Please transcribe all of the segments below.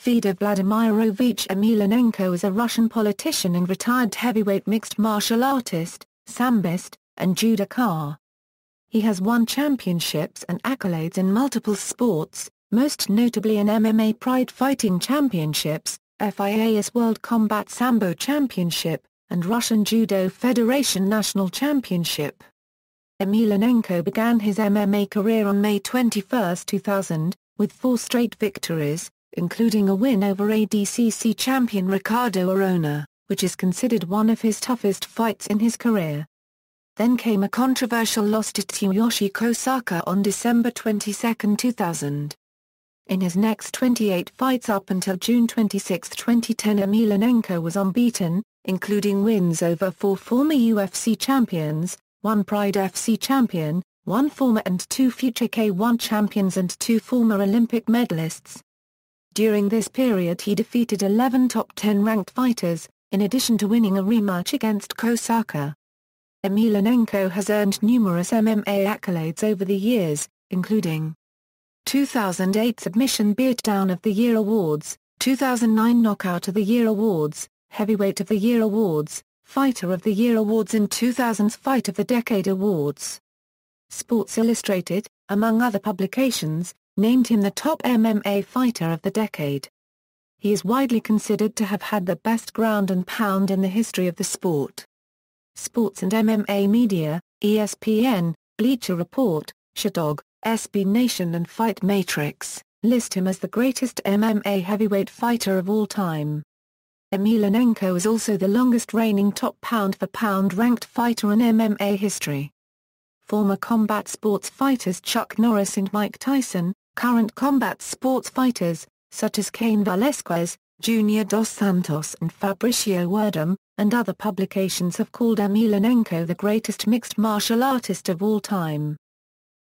Fedor Vladimirovich Emelianenko is a Russian politician and retired heavyweight mixed martial artist, sambist, and judoka. He has won championships and accolades in multiple sports, most notably in MMA Pride Fighting Championships, FIAS World Combat Sambo Championship, and Russian Judo Federation National Championship. Emelianenko began his MMA career on May 21, 2000, with 4 straight victories, including a win over ADCC champion Ricardo Arona, which is considered one of his toughest fights in his career. Then came a controversial loss to Tsuyoshi Kohsaka on December 22, 2000. In his next 28 fights up until June 26, 2010, Emelianenko was unbeaten, including wins over 4 former UFC champions, 1 Pride FC champion, 1 former and 2 future K1 champions and 2 former Olympic medalists. During this period he defeated 11 top 10 ranked fighters, in addition to winning a rematch against Kohsaka. Emelianenko has earned numerous MMA accolades over the years, including 2008 Submission Beatdown of the Year Awards, 2009 Knockout of the Year Awards, Heavyweight of the Year Awards, Fighter of the Year Awards and 2000's Fight of the Decade Awards. Sports Illustrated, among other publications, named him the top MMA fighter of the decade. He is widely considered to have had the best ground and pound in the history of the sport. Sports and MMA Media, ESPN, Bleacher Report, Sherdog, SB Nation and Fight Matrix, list him as the greatest MMA heavyweight fighter of all time. Emelianenko is also the longest reigning top pound-for-pound ranked fighter in MMA history. Former combat sports fighters Chuck Norris and Mike Tyson, current combat sports fighters, such as Cain Velasquez, Junior Dos Santos and Fabricio Werdum, and other publications have called Emelianenko the greatest mixed martial artist of all time.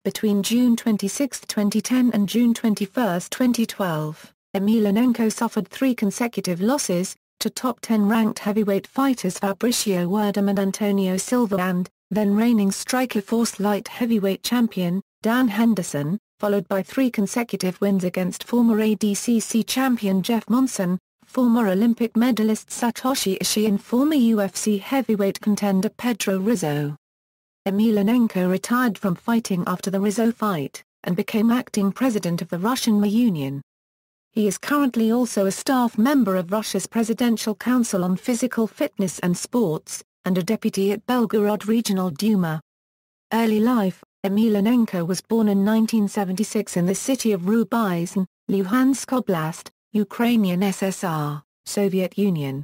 Between June 26, 2010 and June 21, 2012, Emelianenko suffered 3 consecutive losses, to top 10 ranked heavyweight fighters Fabricio Werdum and Antonio Silva and, then reigning Strikeforce light heavyweight champion, Dan Henderson, followed by 3 consecutive wins against former ADCC champion Jeff Monson, former Olympic medalist Satoshi Ishii and former UFC heavyweight contender Pedro Rizzo. Emelianenko retired from fighting after the Rizzo fight, and became acting president of the Russian Union. He is currently also a staff member of Russia's Presidential Council on Physical Fitness and Sports, and a deputy at Belgorod Regional Duma. Early life: Emelianenko was born in 1976 in the city of Rubizhne, Luhansk Oblast, Ukrainian SSR, Soviet Union.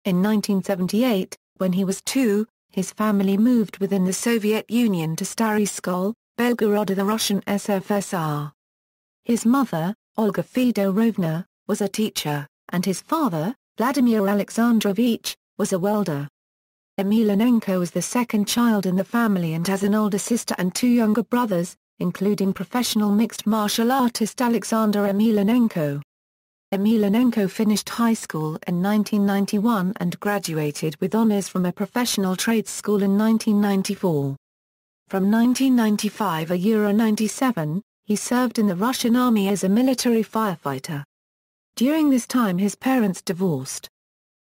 In 1978, when he was 2, his family moved within the Soviet Union to Stary Skol, Belgorod of the Russian SFSR. His mother, Olga Fyodorovna, was a teacher, and his father, Vladimir Alexandrovich, was a welder. Emelianenko is the second child in the family and has an older sister and 2 younger brothers, including professional mixed martial artist Alexander Emelianenko. Emelianenko finished high school in 1991 and graduated with honors from a professional trades school in 1994. From 1995 to '97, he served in the Russian Army as a military firefighter. During this time his parents divorced.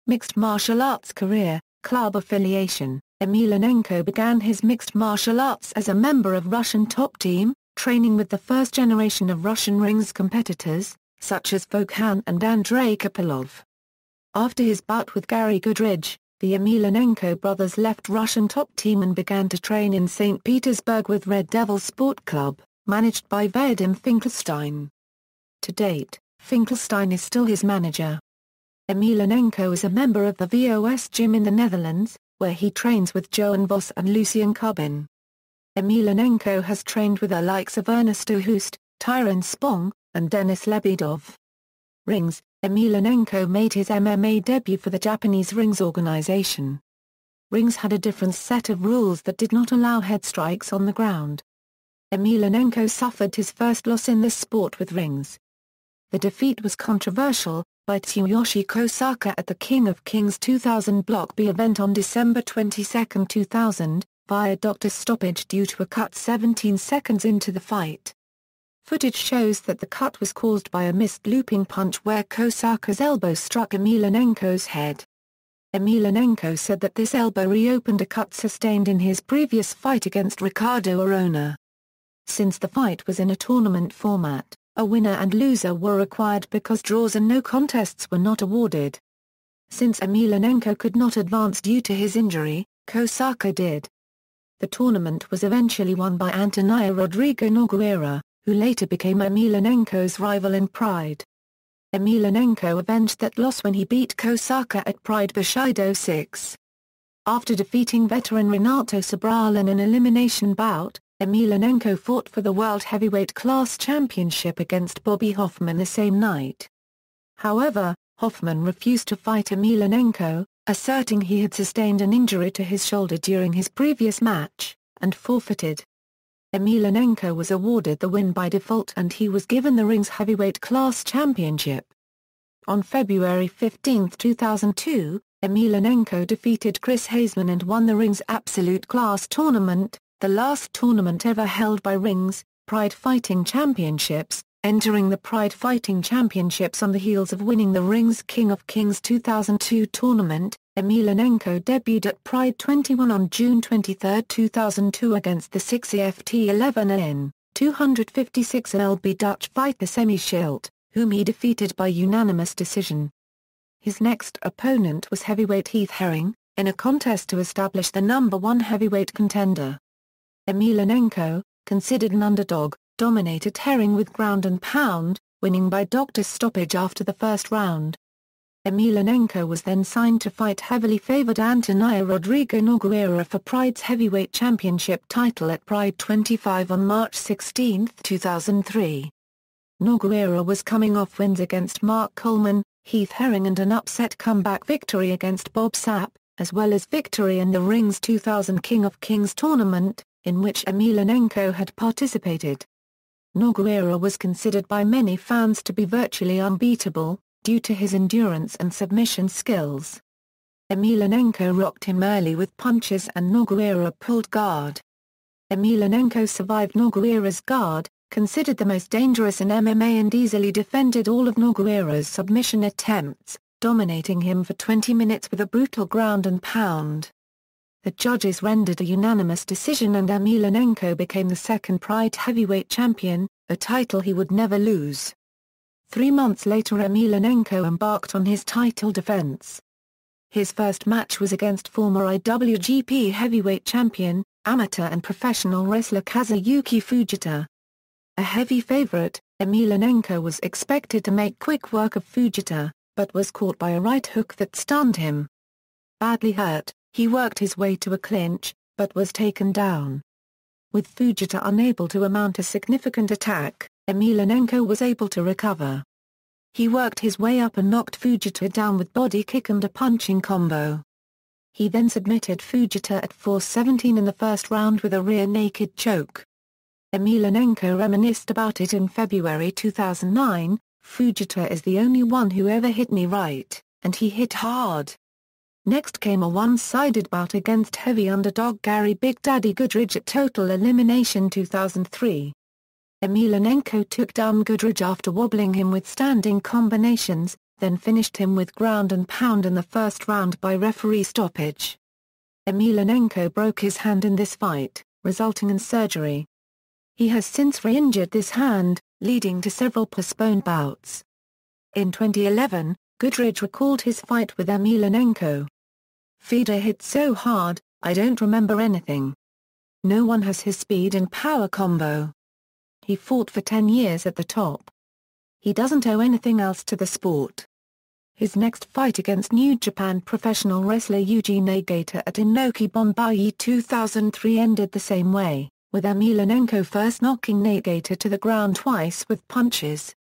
Mixed martial arts career, club affiliation: Emelianenko began his mixed martial arts as a member of Russian top team, training with the first generation of Russian rings competitors, such as Vokhan and Andrei Kopylov. After his bout with Gary Goodridge, the Emelianenko brothers left Russian top team and began to train in St. Petersburg with Red Devil Sport Club, managed by Vadim Finkelstein. To date, Finkelstein is still his manager. Emelianenko is a member of the VOS gym in the Netherlands, where he trains with Johan Vos and Lucien Cubin. Emelianenko has trained with the likes of Ernesto Hoost, Tyron Spong, and Denis Lebedov. Rings: Emelianenko made his MMA debut for the Japanese Rings organization. Rings had a different set of rules that did not allow head strikes on the ground. Emelianenko suffered his first loss in this sport with rings. The defeat was controversial, by Tsuyoshi Kohsaka at the King of Kings 2000 Block B event on December 22, 2000, via doctor's stoppage due to a cut 17 seconds into the fight. Footage shows that the cut was caused by a missed looping punch where Kohsaka's elbow struck Emelianenko's head. Emelianenko said that this elbow reopened a cut sustained in his previous fight against Ricardo Arona. Since the fight was in a tournament format, a winner and loser were required because draws and no contests were not awarded. Since Emelianenko could not advance due to his injury, Kohsaka did. The tournament was eventually won by Antonio Rodrigo Nogueira, who later became Emelianenko's rival in Pride. Emelianenko avenged that loss when he beat Kohsaka at Pride Bushido 6. After defeating veteran Renato Sobral in an elimination bout, Emelianenko fought for the World Heavyweight Class Championship against Bobby Hoffman the same night. However, Hoffman refused to fight Emelianenko, asserting he had sustained an injury to his shoulder during his previous match, and forfeited. Emelianenko was awarded the win by default and he was given the Rings Heavyweight Class Championship. On February 15, 2002, Emelianenko defeated Chris Haseman and won the Rings Absolute Class Tournament, the last tournament ever held by Rings Pride Fighting Championships, entering the Pride Fighting Championships on the heels of winning the Rings King of Kings 2002 tournament. Emelianenko debuted at Pride 21 on June 23, 2002 against the 6ʻfตั๋dər in 256 lb Dutch fighter Semmy Schilt, whom he defeated by unanimous decision. His next opponent was heavyweight Heath Herring, in a contest to establish the #1 heavyweight contender. Emelianenko, considered an underdog, dominated Herring with ground and pound, winning by doctor's stoppage after the first round. Emelianenko was then signed to fight heavily favored Antonio Rodrigo Nogueira for Pride's heavyweight championship title at Pride 25 on March 16, 2003. Nogueira was coming off wins against Mark Coleman, Heath Herring and an upset comeback victory against Bob Sapp, as well as victory in the Rings 2000 King of Kings tournament, in which Emelianenko had participated. Nogueira was considered by many fans to be virtually unbeatable, due to his endurance and submission skills. Emelianenko rocked him early with punches and Nogueira pulled guard. Emelianenko survived Nogueira's guard, considered the most dangerous in MMA and easily defended all of Nogueira's submission attempts, dominating him for 20 minutes with a brutal ground and pound. The judges rendered a unanimous decision and Emelianenko became the second Pride heavyweight champion, a title he would never lose. 3 months later Emelianenko embarked on his title defense. His first match was against former IWGP heavyweight champion, amateur and professional wrestler Kazuyuki Fujita. A heavy favorite, Emelianenko was expected to make quick work of Fujita, but was caught by a right hook that stunned him. Badly hurt, he worked his way to a clinch, but was taken down. With Fujita unable to mount a significant attack, Emelianenko was able to recover. He worked his way up and knocked Fujita down with body kick and a punching combo. He then submitted Fujita at 4:17 in the first round with a rear naked choke. Emelianenko reminisced about it in February 2009, "Fujita is the only one who ever hit me right, and he hit hard." Next came a one-sided bout against heavy underdog Gary Big Daddy Goodridge at Total Elimination 2003. Emelianenko took down Goodridge after wobbling him with standing combinations, then finished him with ground and pound in the first round by referee stoppage. Emelianenko broke his hand in this fight, resulting in surgery. He has since re-injured this hand, leading to several postponed bouts. In 2011, Goodridge recalled his fight with Emelianenko. "Fedor hit so hard, I don't remember anything. No one has his speed and power combo. He fought for 10 years at the top. He doesn't owe anything else to the sport." His next fight against New Japan professional wrestler Yuji Nagata at Inoki Bombai 2003 ended the same way, with Emelianenko first knocking Nagata to the ground twice with punches.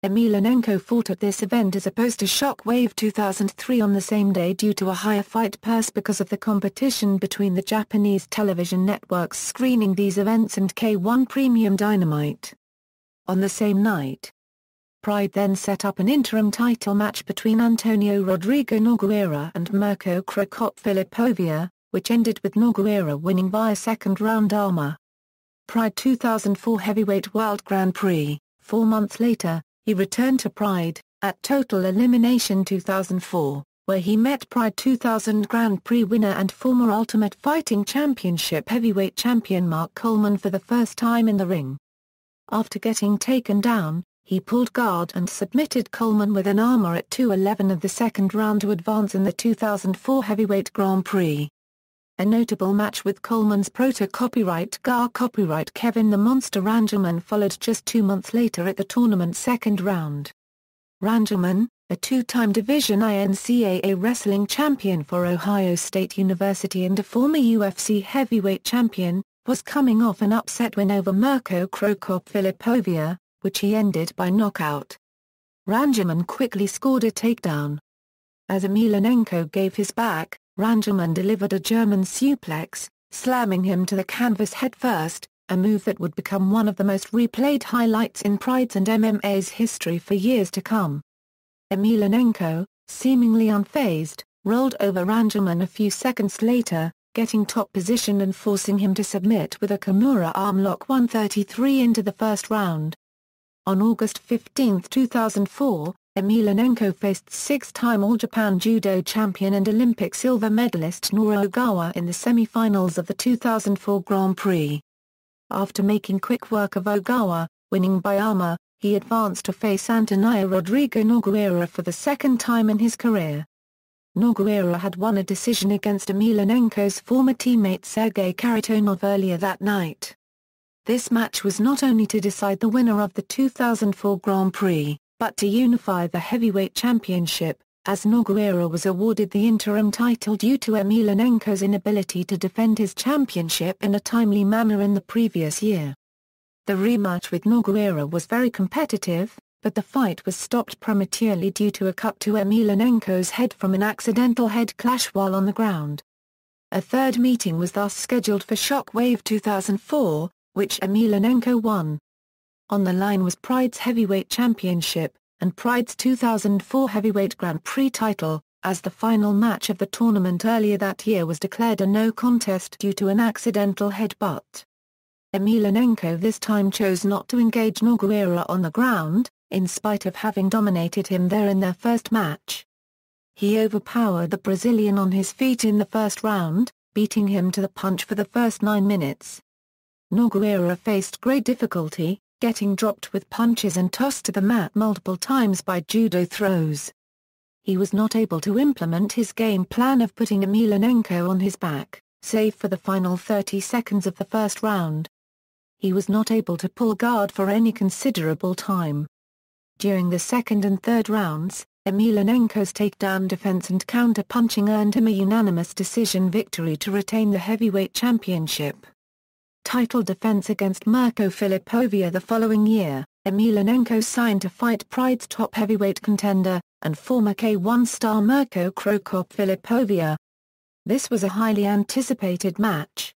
Emelianenko fought at this event as opposed to Shockwave 2003 on the same day due to a higher fight purse because of the competition between the Japanese television networks screening these events and K1 Premium Dynamite. On the same night, Pride then set up an interim title match between Antonio Rodrigo Nogueira and Mirko Crocop Filipovic, which ended with Nogueira winning via second-round armor. Pride 2004 Heavyweight World Grand Prix. 4 months later, he returned to Pride, at Total Elimination 2004, where he met Pride 2000 Grand Prix winner and former Ultimate Fighting Championship heavyweight champion Mark Coleman for the first time in the ring. After getting taken down, he pulled guard and submitted Coleman with an armbar at 2:11 of the second round to advance in the 2004 Heavyweight Grand Prix. A notable match with Coleman's proto-copyright copyright Kevin the Monster Randleman followed just 2 months later at the tournament's second round. Randleman, a two-time Division I NCAA wrestling champion for Ohio State University and a former UFC heavyweight champion, was coming off an upset win over Mirko Cro Cop Filipovic, which he ended by knockout. Randleman quickly scored a takedown. As Emelianenko gave his back, Randleman delivered a German suplex, slamming him to the canvas headfirst, a move that would become one of the most replayed highlights in Pride's and MMA's history for years to come. Emelianenko, seemingly unfazed, rolled over Randleman a few seconds later, getting top position and forcing him to submit with a Kimura armlock 133 into the first round. On August 15, 2004, Emelianenko faced 6-time All-Japan Judo champion and Olympic silver medalist Norio Ogawa in the semi-finals of the 2004 Grand Prix. After making quick work of Ogawa, winning by armbar, he advanced to face Antonio Rodrigo Nogueira for the second time in his career. Nogueira had won a decision against Emelianenko's former teammate Sergei Kharitonov earlier that night. This match was not only to decide the winner of the 2004 Grand Prix, but to unify the heavyweight championship, as Nogueira was awarded the interim title due to Emelianenko's inability to defend his championship in a timely manner in the previous year. The rematch with Nogueira was very competitive, but the fight was stopped prematurely due to a cut to Emelianenko's head from an accidental head clash while on the ground. A third meeting was thus scheduled for Shockwave 2004, which Emelianenko won. On the line was Pride's heavyweight championship, and Pride's 2004 heavyweight Grand Prix title, as the final match of the tournament earlier that year was declared a no contest due to an accidental headbutt. Emelianenko this time chose not to engage Nogueira on the ground, in spite of having dominated him there in their first match. He overpowered the Brazilian on his feet in the first round, beating him to the punch for the first 9 minutes. Nogueira faced great difficulty, getting dropped with punches and tossed to the mat multiple times by judo throws. He was not able to implement his game plan of putting Emelianenko on his back, save for the final 30 seconds of the first round. He was not able to pull guard for any considerable time. During the second and third rounds, Emelianenko's takedown defense and counter-punching earned him a unanimous decision victory to retain the heavyweight championship. Title defense against Mirko Filipovic the following year, Emelianenko signed to fight Pride's top heavyweight contender, and former K1 star Mirko Cro Cop Filipovic. This was a highly anticipated match.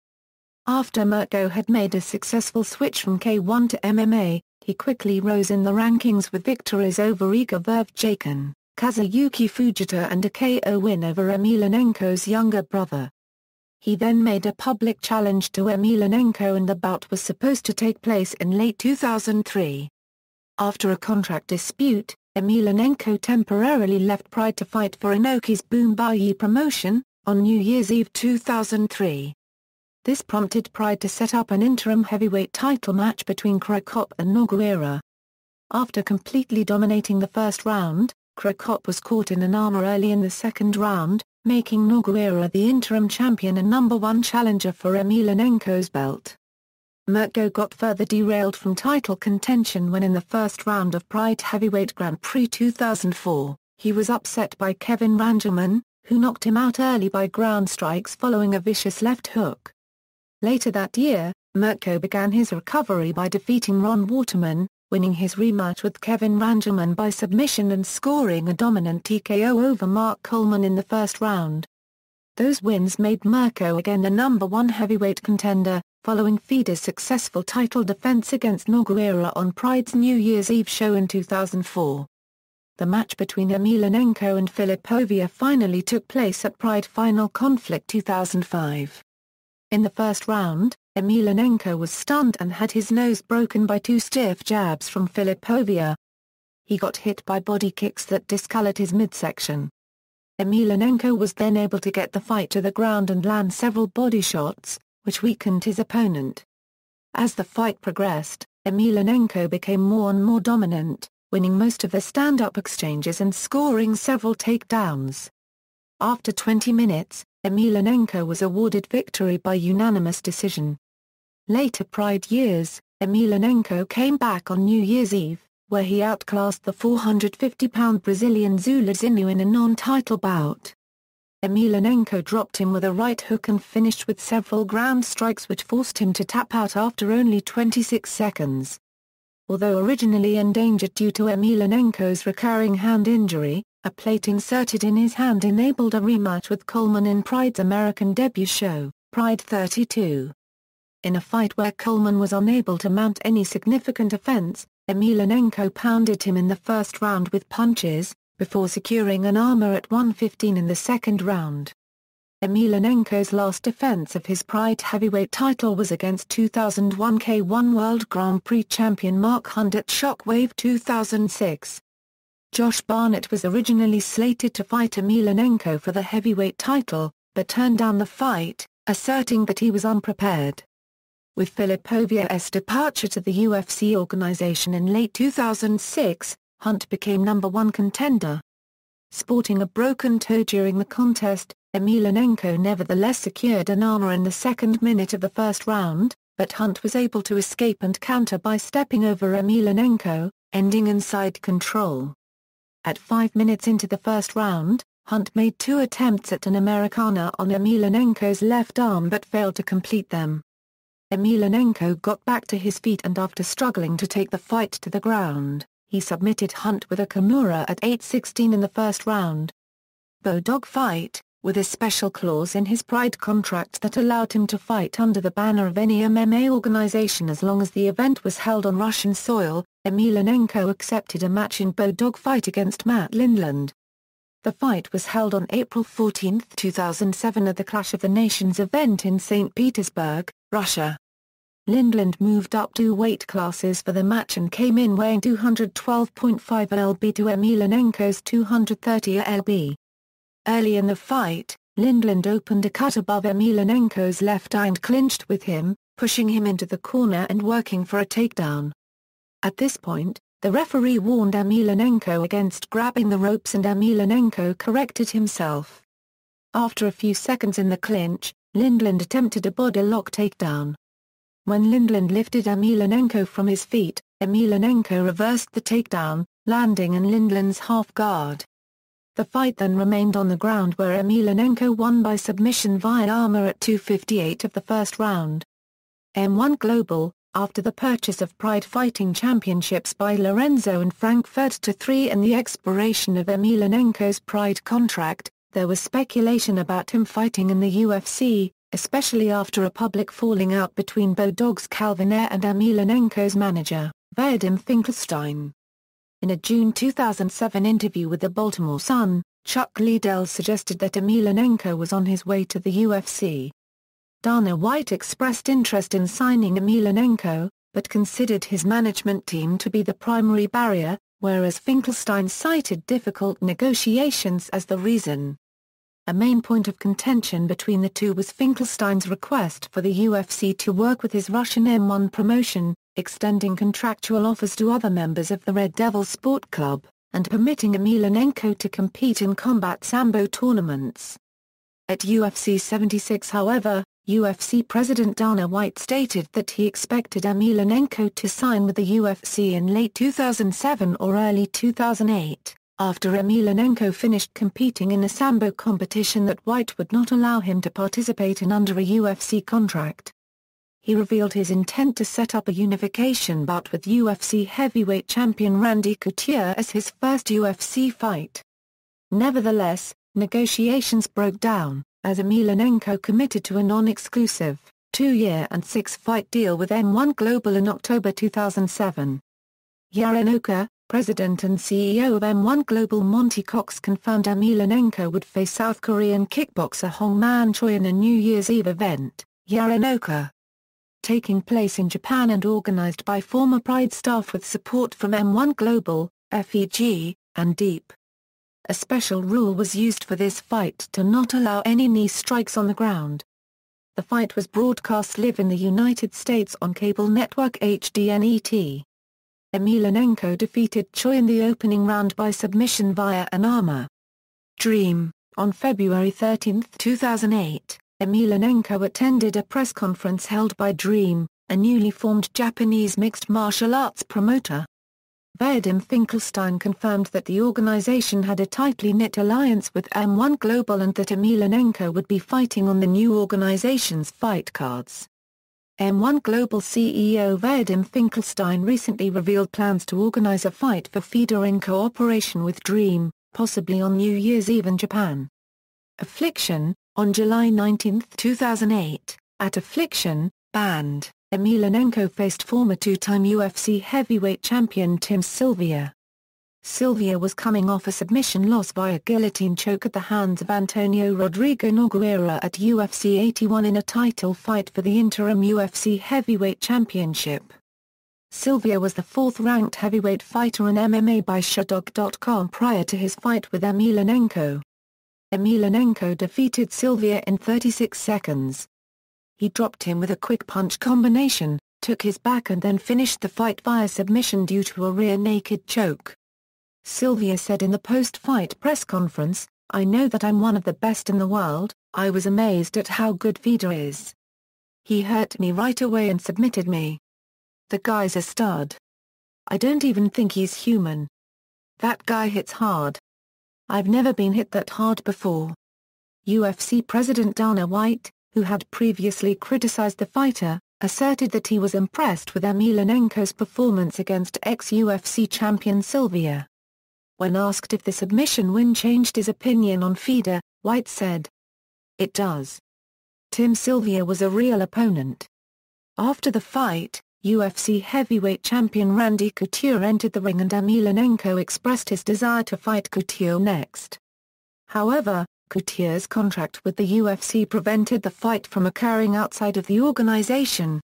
After Mirko had made a successful switch from K1 to MMA, he quickly rose in the rankings with victories over Igor Vervjakin, Kazuyuki Fujita and a KO win over Emelianenko's younger brother. He then made a public challenge to Emelianenko and the bout was supposed to take place in late 2003. After a contract dispute, Emelianenko temporarily left Pride to fight for Inoki's Boombayi promotion, on New Year's Eve 2003. This prompted Pride to set up an interim heavyweight title match between Cro Cop and Nogueira. After completely dominating the first round, Cro Cop was caught in an armbar early in the second round, making Nogueira the interim champion and #1 challenger for Emelianenko's belt. Mirko got further derailed from title contention when in the first round of Pride Heavyweight Grand Prix 2004, he was upset by Kevin Randleman, who knocked him out early by ground strikes following a vicious left hook. Later that year, Mirko began his recovery by defeating Ron Waterman, winning his rematch with Kevin Randleman by submission and scoring a dominant TKO over Mark Coleman in the first round. Those wins made Mirko again the #1 heavyweight contender, following Fedor's successful title defense against Nogueira on Pride's New Year's Eve show in 2004. The match between Emelianenko and Filipovic finally took place at Pride Final Conflict 2005. In the first round, Emelianenko was stunned and had his nose broken by two stiff jabs from Filipovia. He got hit by body kicks that discolored his midsection. Emelianenko was then able to get the fight to the ground and land several body shots, which weakened his opponent. As the fight progressed, Emelianenko became more and more dominant, winning most of the stand-up exchanges and scoring several takedowns. After 20 minutes, Emelianenko was awarded victory by unanimous decision. Later Pride years, Emelianenko came back on New Year's Eve, where he outclassed the 450-pound Brazilian Zulazinho in a non-title bout. Emelianenko dropped him with a right hook and finished with several ground strikes which forced him to tap out after only 26 seconds. Although originally endangered due to Emelianenko's recurring hand injury, a plate inserted in his hand enabled a rematch with Coleman in Pride's American debut show, Pride 32. In a fight where Coleman was unable to mount any significant offense, Emelianenko pounded him in the first round with punches, before securing an armor at 1:15 in the second round. Emelianenko's last defense of his Pride heavyweight title was against 2001 K1 World Grand Prix champion Mark Hunt at Shockwave 2006. Josh Barnett was originally slated to fight Emelianenko for the heavyweight title, but turned down the fight, asserting that he was unprepared. With Filipovia's departure to the UFC organization in late 2006, Hunt became #1 contender. Sporting a broken toe during the contest, Emelianenko nevertheless secured an armor in the second minute of the first round, but Hunt was able to escape and counter by stepping over Emelianenko, ending in side control. At 5 minutes into the first round, Hunt made two attempts at an Americana on Emelianenko's left arm but failed to complete them. Emelianenko got back to his feet and after struggling to take the fight to the ground, he submitted Hunt with a Kimura at 8:16 in the first round. Bodog fight, with a special clause in his Pride contract that allowed him to fight under the banner of any MMA organization as long as the event was held on Russian soil, Emelianenko accepted a match in Bodog fight against Matt Lindland. The fight was held on April 14, 2007 at the Clash of the Nations event in St. Petersburg, Russia. Lindland moved up 2 weight classes for the match and came in weighing 212.5 lb to Emelianenko's 230 lb. Early in the fight, Lindland opened a cut above Emelianenko's left eye and clinched with him, pushing him into the corner and working for a takedown. At this point, the referee warned Emelianenko against grabbing the ropes and Emelianenko corrected himself. After a few seconds in the clinch, Lindland attempted a body lock takedown. When Lindland lifted Emelianenko from his feet, Emelianenko reversed the takedown, landing in Lindland's half guard. The fight then remained on the ground where Emelianenko won by submission via armor at 2:58 of the first round. M1 Global, after the purchase of Pride Fighting Championships by Lorenzo and Frankfurt to 3 and the expiration of Emelianenko's Pride contract, there was speculation about him fighting in the UFC, especially after a public falling out between Bodog's Calvin Ayre and Emelianenko's manager, Vadim Finkelstein. In a June 2007 interview with the Baltimore Sun, Chuck Liddell suggested that Emelianenko was on his way to the UFC. Dana White expressed interest in signing Emelianenko, but considered his management team to be the primary barrier, whereas Finkelstein cited difficult negotiations as the reason. A main point of contention between the two was Finkelstein's request for the UFC to work with his Russian M1 promotion, extending contractual offers to other members of the Red Devil Sport Club, and permitting Emelianenko to compete in combat Sambo tournaments. At UFC 76 however, UFC President Dana White stated that he expected Emelianenko to sign with the UFC in late 2007 or early 2008. After Emelianenko finished competing in a Sambo competition that White would not allow him to participate in under a UFC contract. He revealed his intent to set up a unification bout with UFC heavyweight champion Randy Couture as his first UFC fight. Nevertheless, negotiations broke down, as Emelianenko committed to a non-exclusive, 2-year and 6-fight deal with M1 Global in October 2007. Yarennoka, President and CEO of M1 Global Monty Cox confirmed Emelianenko would face South Korean kickboxer Hong Man Choi in a New Year's Eve event. Yarennoka taking place in Japan and organized by former Pride staff with support from M1 Global, FEG, and Deep. A special rule was used for this fight to not allow any knee strikes on the ground. The fight was broadcast live in the United States on cable network HDNET. Emelianenko defeated Choi in the opening round by submission via an armor dream. On February 13, 2008, Emelianenko attended a press conference held by Dream, a newly formed Japanese mixed martial arts promoter. Vadim Finkelstein confirmed that the organization had a tightly knit alliance with M1 Global and that Emelianenko would be fighting on the new organization's fight cards. M1 Global CEO Vadim Finkelstein recently revealed plans to organize a fight for Fedor in cooperation with Dream, possibly on New Year's Eve in Japan. Affliction. On July 19, 2008, at Affliction, banned, Emelianenko faced former two-time UFC heavyweight champion Tim Sylvia. Sylvia was coming off a submission loss via guillotine choke at the hands of Antonio Rodrigo Nogueira at UFC 81 in a title fight for the interim UFC heavyweight championship. Sylvia was the fourth-ranked heavyweight fighter in MMA by Sherdog.com prior to his fight with Emelianenko. Emelianenko defeated Sylvia in 36 seconds. He dropped him with a quick punch combination, took his back and then finished the fight via submission due to a rear naked choke. Sylvia said in the post-fight press conference, "I know that I'm one of the best in the world. I was amazed at how good Fedor is. He hurt me right away and submitted me. The guy's a stud. I don't even think he's human. That guy hits hard. I've never been hit that hard before." UFC President Dana White, who had previously criticized the fighter, asserted that he was impressed with Emelianenko's performance against ex-UFC champion Sylvia. When asked if the submission win changed his opinion on Fedor, White said, "It does. Tim Sylvia was a real opponent." After the fight, UFC heavyweight champion Randy Couture entered the ring and Emelianenko expressed his desire to fight Couture next. However, Couture's contract with the UFC prevented the fight from occurring outside of the organization.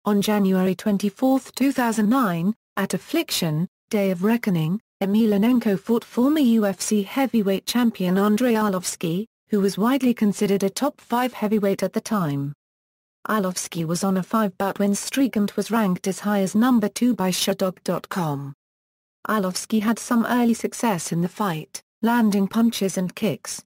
On January 24, 2009, at Affliction, Day of Reckoning, Emelianenko fought former UFC heavyweight champion Andrei Arlovski, who was widely considered a top 5 heavyweight at the time. Arlovski was on a 5-bout win streak and was ranked as high as number 2 by Sherdog.com. Arlovski had some early success in the fight, landing punches and kicks.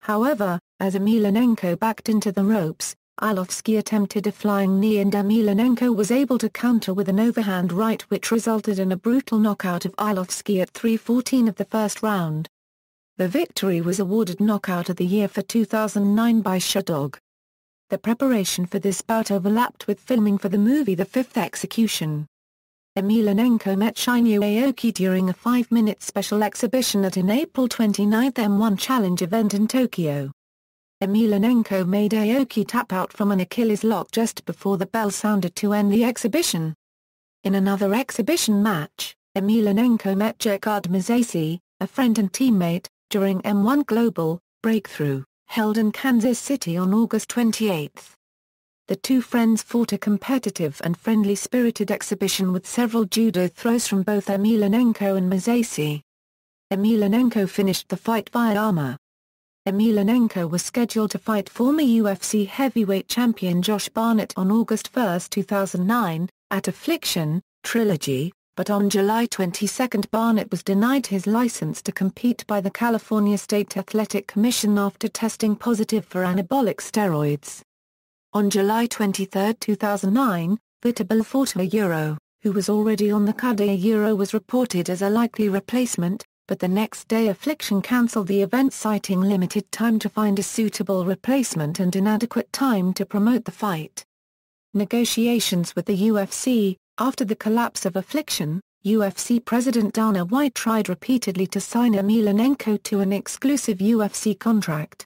However, as Emelianenko backed into the ropes, Arlovski attempted a flying knee and Emelianenko was able to counter with an overhand right which resulted in a brutal knockout of Arlovski at 3:14 of the first round. The victory was awarded Knockout of the Year for 2009 by Sherdog. The preparation for this bout overlapped with filming for the movie The Fifth Execution. Emelianenko met Shinya Aoki during a 5-minute special exhibition at an April 29 M1 Challenge event in Tokyo. Emelianenko made Aoki tap out from an Achilles lock just before the bell sounded to end the exhibition. In another exhibition match, Emelianenko met Gerard Mazzesi, a friend and teammate, during M1 Global Breakthrough, held in Kansas City on August 28. The two friends fought a competitive and friendly-spirited exhibition with several judo throws from both Emelianenko and Mazzesi. Emelianenko finished the fight via armor. Emelianenko was scheduled to fight former UFC heavyweight champion Josh Barnett on August 1, 2009, at Affliction, Trilogy, but on July 22 Barnett was denied his license to compete by the California State Athletic Commission after testing positive for anabolic steroids. On July 23, 2009, vlhodər, who was already on the card. Was reported as a likely replacement, but the next day Affliction cancelled the event citing limited time to find a suitable replacement and inadequate time to promote the fight. Negotiations with the UFC. After the collapse of Affliction, UFC President Dana White tried repeatedly to sign Emelianenko to an exclusive UFC contract.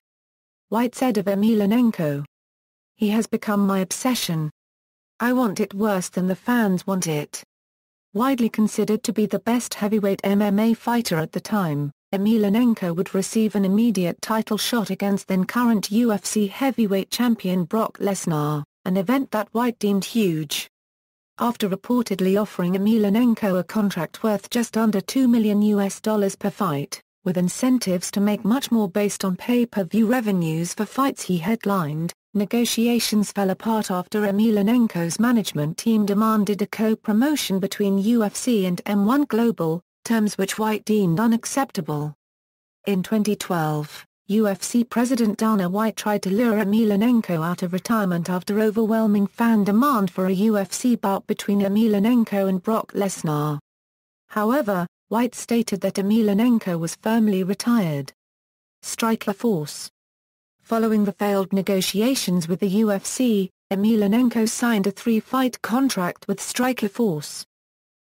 White said of Emelianenko, "He has become my obsession. I want it worse than the fans want it." Widely considered to be the best heavyweight MMA fighter at the time, Emelianenko would receive an immediate title shot against then-current UFC heavyweight champion Brock Lesnar. an event that White deemed huge. After reportedly offering Emelianenko a contract worth just under $2 million per fight, with incentives to make much more based on pay-per-view revenues for fights he headlined, negotiations fell apart after Emelianenko's management team demanded a co-promotion between UFC and M1 Global, terms which White deemed unacceptable. In 2012, UFC President Dana White tried to lure Emelianenko out of retirement after overwhelming fan demand for a UFC bout between Emelianenko and Brock Lesnar. However, White stated that Emelianenko was firmly retired. Strikeforce. Following the failed negotiations with the UFC, Emelianenko signed a 3-fight contract with Strikeforce.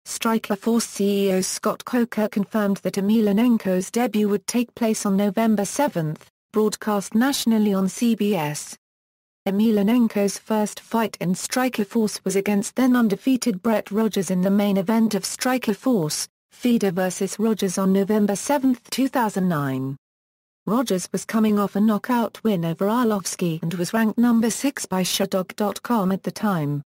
Strikeforce CEO Scott Coker confirmed that Emelianenko's debut would take place on November 7, broadcast nationally on CBS. Emelianenko's first fight in Strikeforce was against then-undefeated Brett Rogers in the main event of Strikeforce, Fedor vs. Rogers on November 7, 2009. Rogers was coming off a knockout win over Arlovski and was ranked number 6 by Sherdog.com at the time.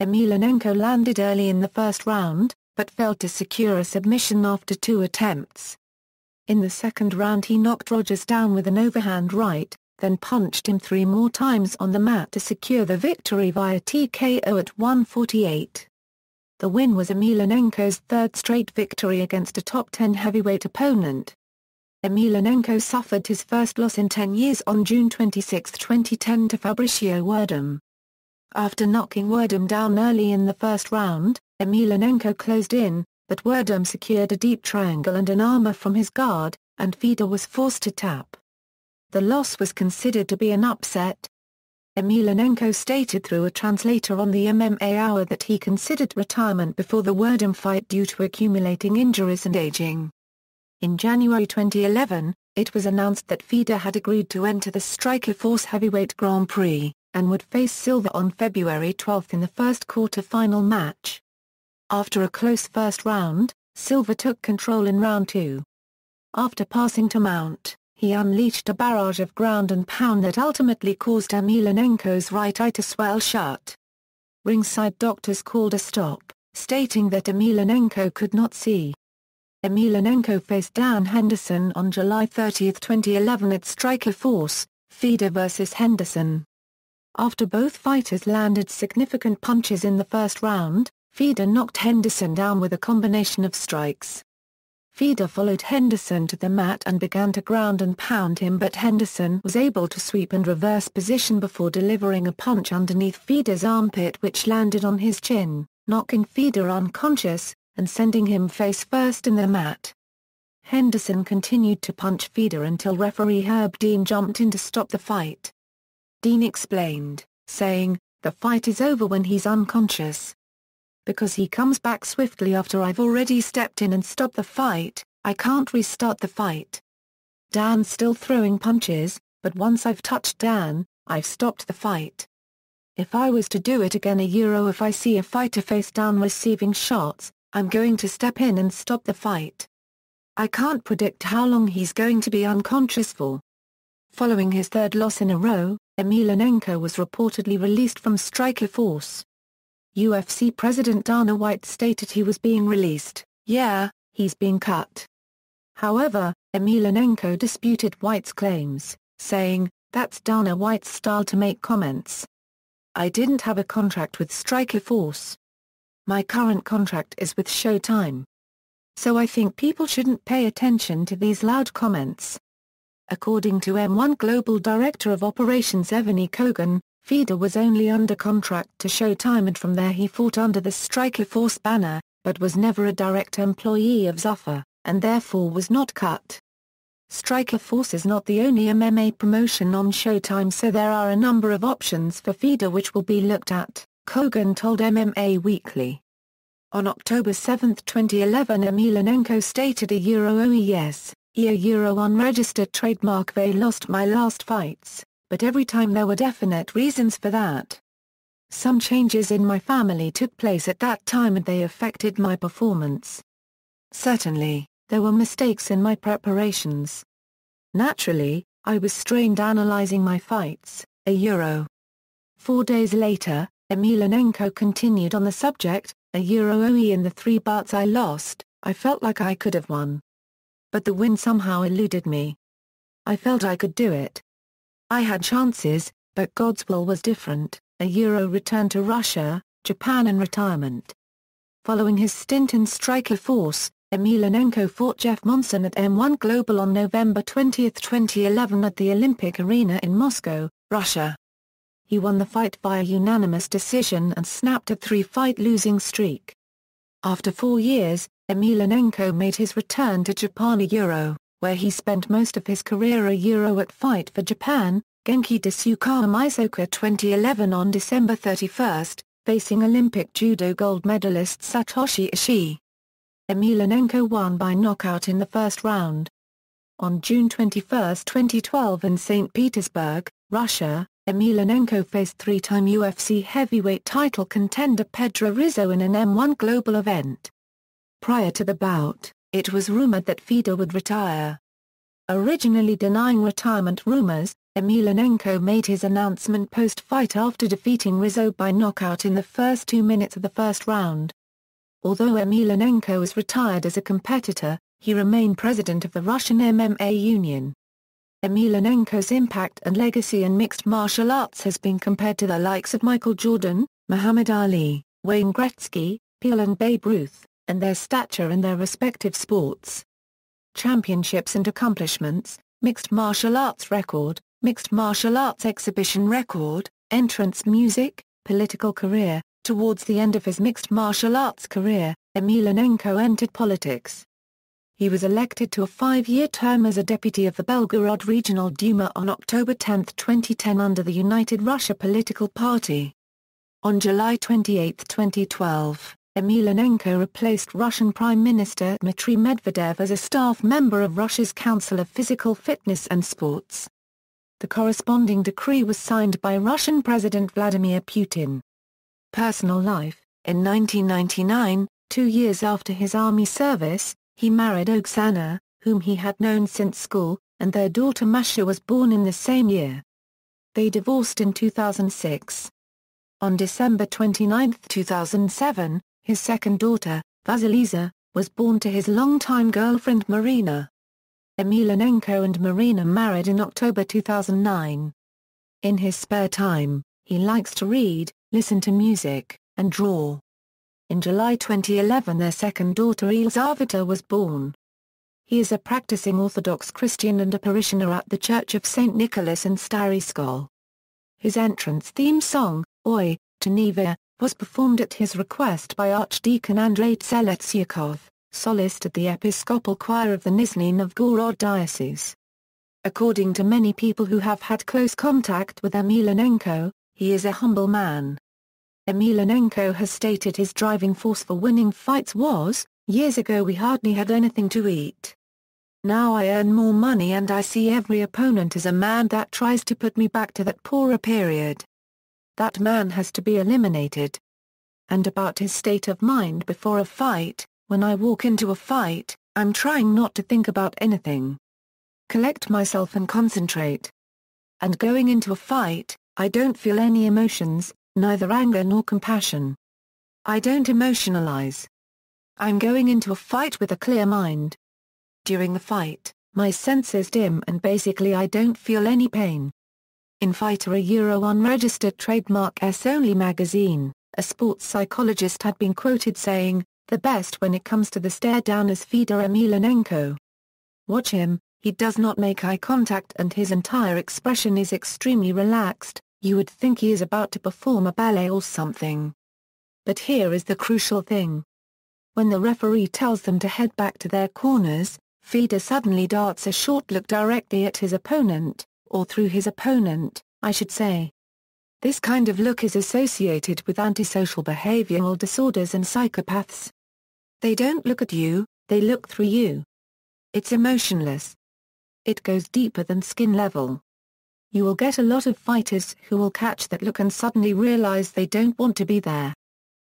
Emelianenko landed early in the first round, but failed to secure a submission after 2 attempts. In the second round he knocked Rogers down with an overhand right, then punched him 3 more times on the mat to secure the victory via TKO at 1:48. The win was Emelianenko's 3rd straight victory against a top 10 heavyweight opponent. Emelianenko suffered his first loss in 10 years on June 26, 2010 to Fabricio Werdum. After knocking Werdum down early in the first round, Emelianenko closed in, but Werdum secured a deep triangle and an armbar from his guard, and Fedor was forced to tap. The loss was considered to be an upset. Emelianenko stated through a translator on the MMA Hour that he considered retirement before the Werdum fight due to accumulating injuries and aging. In January 2011, it was announced that Fedor had agreed to enter the Strikeforce Heavyweight Grand Prix, and would face Silva on February 12 in the first quarter-final match. After a close first round, Silva took control in round 2. After passing to Mount, he unleashed a barrage of ground and pound that ultimately caused Emelianenko's right eye to swell shut. Ringside doctors called a stop, stating that Emelianenko could not see. Emelianenko faced Dan Henderson on July 30, 2011 at Strikeforce, Fedor vs. Henderson. After both fighters landed significant punches in the first round, Fedor knocked Henderson down with a combination of strikes. Fedor followed Henderson to the mat and began to ground and pound him, but Henderson was able to sweep and reverse position before delivering a punch underneath Fedor's armpit which landed on his chin, knocking Fedor unconscious, and sending him face first in the mat. Henderson continued to punch Fedor until referee Herb Dean jumped in to stop the fight. Dean explained, saying, "The fight is over when he's unconscious. Because he comes back swiftly after I've already stepped in and stopped the fight, I can't restart the fight. Dan's still throwing punches, but once I've touched Dan, I've stopped the fight. If I was to do it again if I see a fighter face down receiving shots, I'm going to step in and stop the fight. I can't predict how long he's going to be unconscious for." Following his 3rd loss in a row, Emelianenko was reportedly released from Strikeforce. UFC President Dana White stated he was being released. "Yeah, he's being cut." However, Emelianenko disputed White's claims, saying, "That's Dana White's style to make comments. I didn't have a contract with Strikeforce. My current contract is with Showtime. So I think people shouldn't pay attention to these loud comments." According to M1 Global Director of Operations Evgeny Kogan, Fedor was only under contract to Showtime and from there he fought under the Strikeforce banner, but was never a direct employee of Zuffa, and therefore was not cut. Strikeforce is not the only MMA promotion on Showtime, so there are a number of options for Fedor which will be looked at, Kogan told MMA Weekly. On October 7, 2011 Emelianenko stated yes. Unregistered trademark. They lost my last fights, but every time there were definite reasons for that. Some changes in my family took place at that time and they affected my performance. Certainly, there were mistakes in my preparations. Naturally, I was strained analyzing my fights. 4 days later, Emelianenko continued on the subject, "OE in the 3 bouts I lost, I felt like I could have won. But the win somehow eluded me. I felt I could do it. I had chances, but God's will was different." Returned to Russia, Japan and retirement. Following his stint in Strikeforce, Emelianenko fought Jeff Monson at M1 Global on November 20, 2011 at the Olympic Arena in Moscow, Russia. He won the fight via unanimous decision and snapped a 3-fight losing streak. After 4 years, Emelianenko made his return to Japan where he spent most of his career at Fight for Japan, Genki Tsuyoshi Kohsaka 2011 on December 31, facing Olympic judo gold medalist Satoshi Ishii. Emelianenko won by knockout in the first round. On June 21, 2012 in St. Petersburg, Russia, Emelianenko faced 3-time UFC heavyweight title contender Pedro Rizzo in an M1 Global event. Prior to the bout, it was rumored that Fedor would retire. Originally denying retirement rumors, Emelianenko made his announcement post-fight after defeating Rizzo by knockout in the first 2 minutes of the first round. Although Emelianenko is retired as a competitor, he remained president of the Russian MMA Union. Emelianenko's impact and legacy in mixed martial arts has been compared to the likes of Michael Jordan, Muhammad Ali, Wayne Gretzky, Pelé and Babe Ruth, and their stature in their respective sports. Championships and accomplishments: Mixed martial arts record, Mixed martial arts exhibition record, entrance music, political career. Towards the end of his mixed martial arts career, Emelianenko entered politics. He was elected to a 5-year term as a deputy of the Belgorod Regional Duma on October 10, 2010 under the United Russia political party. On July 28, 2012, Emelianenko replaced Russian Prime Minister Dmitry Medvedev as a staff member of Russia's Council of Physical Fitness and Sports. The corresponding decree was signed by Russian President Vladimir Putin. Personal life: in 1999, 2 years after his army service, he married Oksana, whom he had known since school, and their daughter Masha was born in the same year. They divorced in 2006. On December 29, 2007, his second daughter, Vasilisa, was born to his longtime girlfriend Marina. Emelianenko and Marina married in October 2009. In his spare time, he likes to read, listen to music, and draw. In July 2011 their second daughter Elizaveta was born. He is a practicing Orthodox Christian and a parishioner at the Church of St. Nicholas in Stary Skol. His entrance theme song, Oi, Geneva, was performed at his request by Archdeacon Andrei Tseletsykov, solist at the Episcopal Choir of the Nizhny Novgorod Diocese. According to many people who have had close contact with Emelianenko, he is a humble man. Emelianenko has stated his driving force for winning fights was, "Years ago we hardly had anything to eat. Now I earn more money and I see every opponent as a man that tries to put me back to that poorer period. That man has to be eliminated." And about his state of mind before a fight: "When I walk into a fight, I'm trying not to think about anything. Collect myself and concentrate. And going into a fight, I don't feel any emotions, neither anger nor compassion. I don't emotionalize. I'm going into a fight with a clear mind. During the fight, my senses dim and basically I don't feel any pain." In Fighter unregistered trademark S-Only magazine, a sports psychologist had been quoted saying, "The best when it comes to the stare down is Fedor Emelianenko. Watch him, he does not make eye contact and his entire expression is extremely relaxed. You would think he is about to perform a ballet or something." But here is the crucial thing. When the referee tells them to head back to their corners, Fedor suddenly darts a short look directly at his opponent, or through his opponent, I should say. This kind of look is associated with antisocial behavioral disorders and psychopaths. They don't look at you, they look through you. It's emotionless. It goes deeper than skin level. You will get a lot of fighters who will catch that look and suddenly realize they don't want to be there.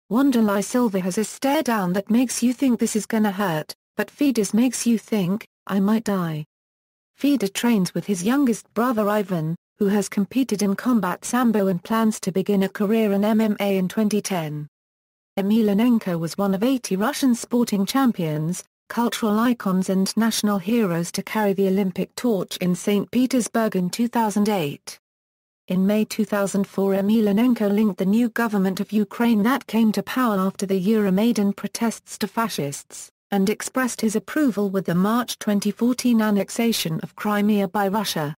Wanderlei Silva has a stare down that makes you think this is gonna hurt, but Fedor's makes you think, I might die. Fedor trains with his youngest brother Ivan, who has competed in combat Sambo and plans to begin a career in MMA in 2010. Emelianenko was one of 80 Russian sporting champions, cultural icons and national heroes to carry the Olympic torch in St. Petersburg in 2008. In May 2004, Emelianenko linked the new government of Ukraine that came to power after the Euromaidan protests to fascists, and expressed his approval with the March 2014 annexation of Crimea by Russia.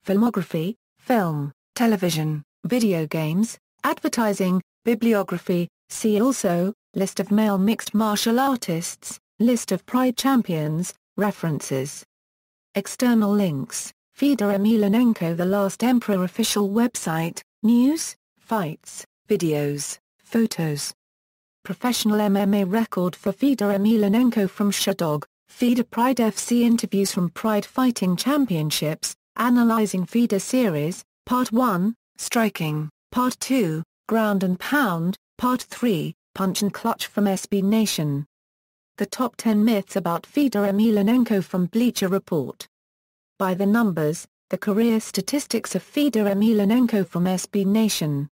Filmography, film, television, video games, advertising, bibliography, see also, list of male mixed martial artists, list of Pride champions, references. External links, Fedor Emelianenko The Last Emperor official website, news, fights, videos, photos. Professional MMA record for Fedor Emelianenko from Judo, Fedor Pride FC interviews from Pride Fighting Championships, analyzing Fedor series, Part 1, striking, Part 2, ground and pound, Part 3, punch and clutch from SB Nation. The top 10 myths about Fedor Emelianenko from Bleacher Report. By the numbers, the career statistics of Fedor Emelianenko from SB Nation.